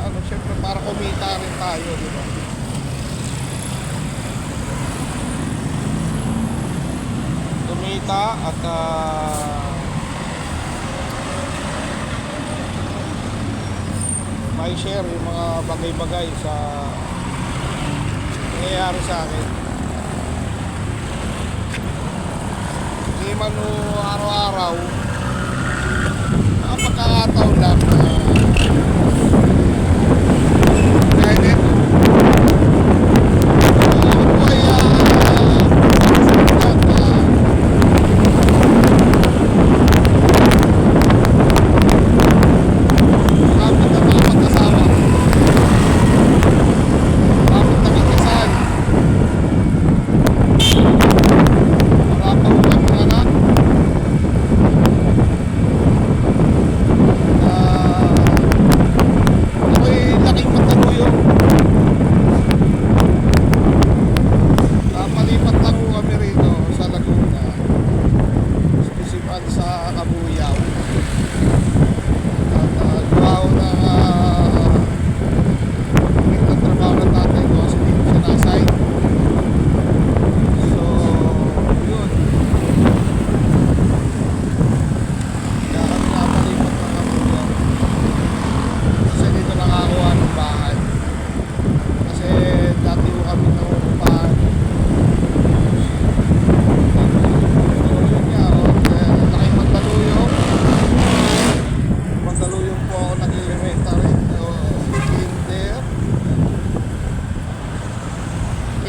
ano, syempre para kumita rin tayo, di ba? Kumita at may share yung mga bagay-bagay sa nangyayari sa akin. Hindi man araw-araw, pagkakataon lang na kahit ito ako ay kapit na mga magkasama, kapit na magkasal, wala pa ulang mga anak.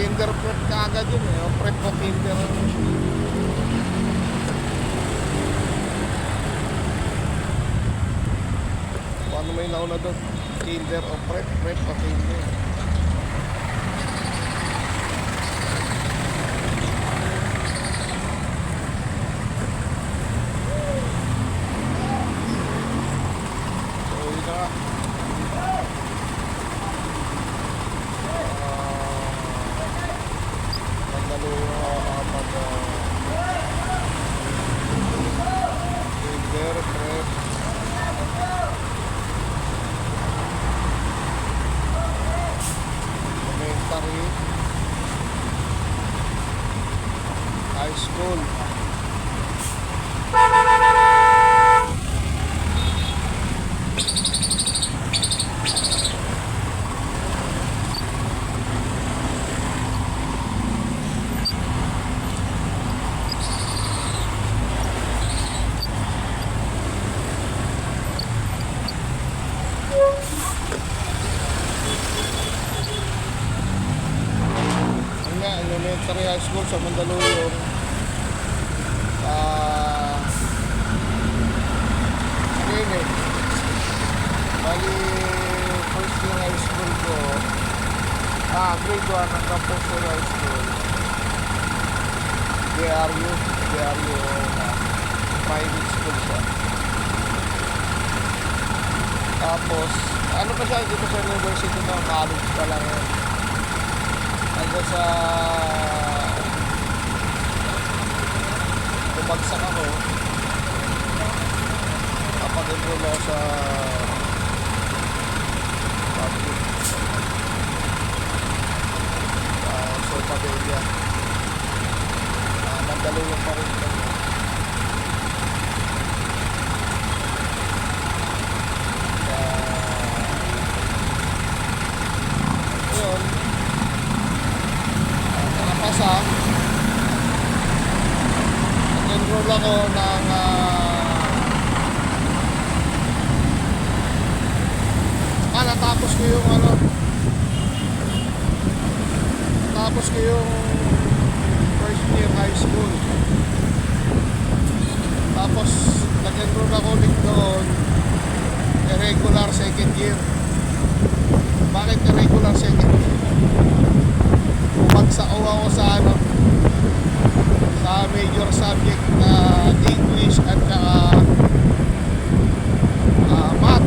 Kinder prep ka agad yun eh, o prep o kinder. Paano may nauna doon? Kinder o prep, prep o kinder. So yun na. Kinder, prep, elementary, high school. Elementary, high school sa Mandaluyong. Yun eh. Bali, first year high school ko, grade 1 hanggang first year high school. DRU, private school siya. Tapos, ano pa siya, dito sa university na college pa lang yun. Hanggang sa bumagsak ako, kapag-enroll ako sa public sa Pavilla. Mandaluyong pa rin kami. Yun, nakapasa. Nag-enroll ako ng natapos ko yung natapos ko yung first year high school. Tapos nag-enroll ako ulit doon irregular second year. Bakit irregular second year? Bumagsak ako sa sa major subject na English at saka math.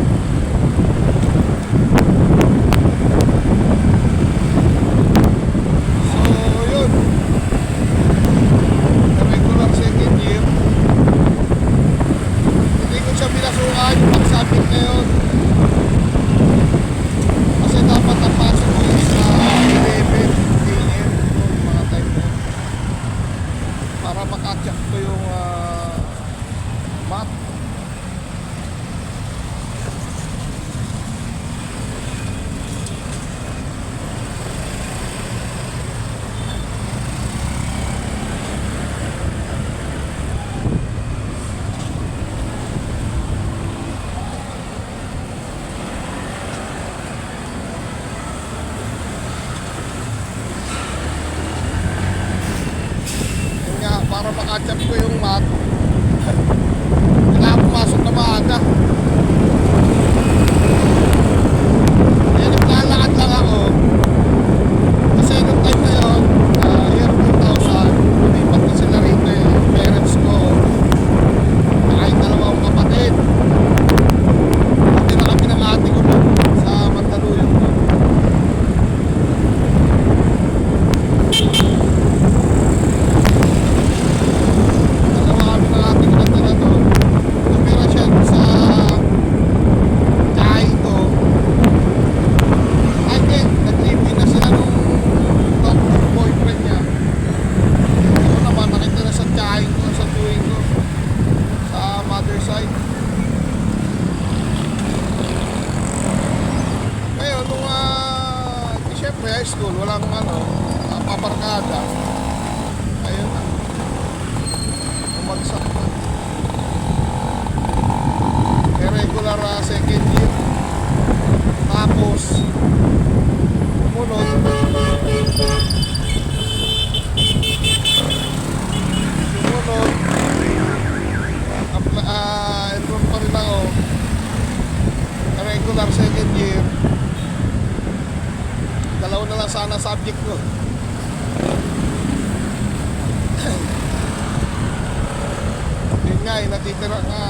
high school, walang paparkada. Ayun na. Umagsak na. Regular second year. Tapos sumunod enroll pa rin ako regular second year. Dalawa na lang sana subject ko. Yun nga natitira nga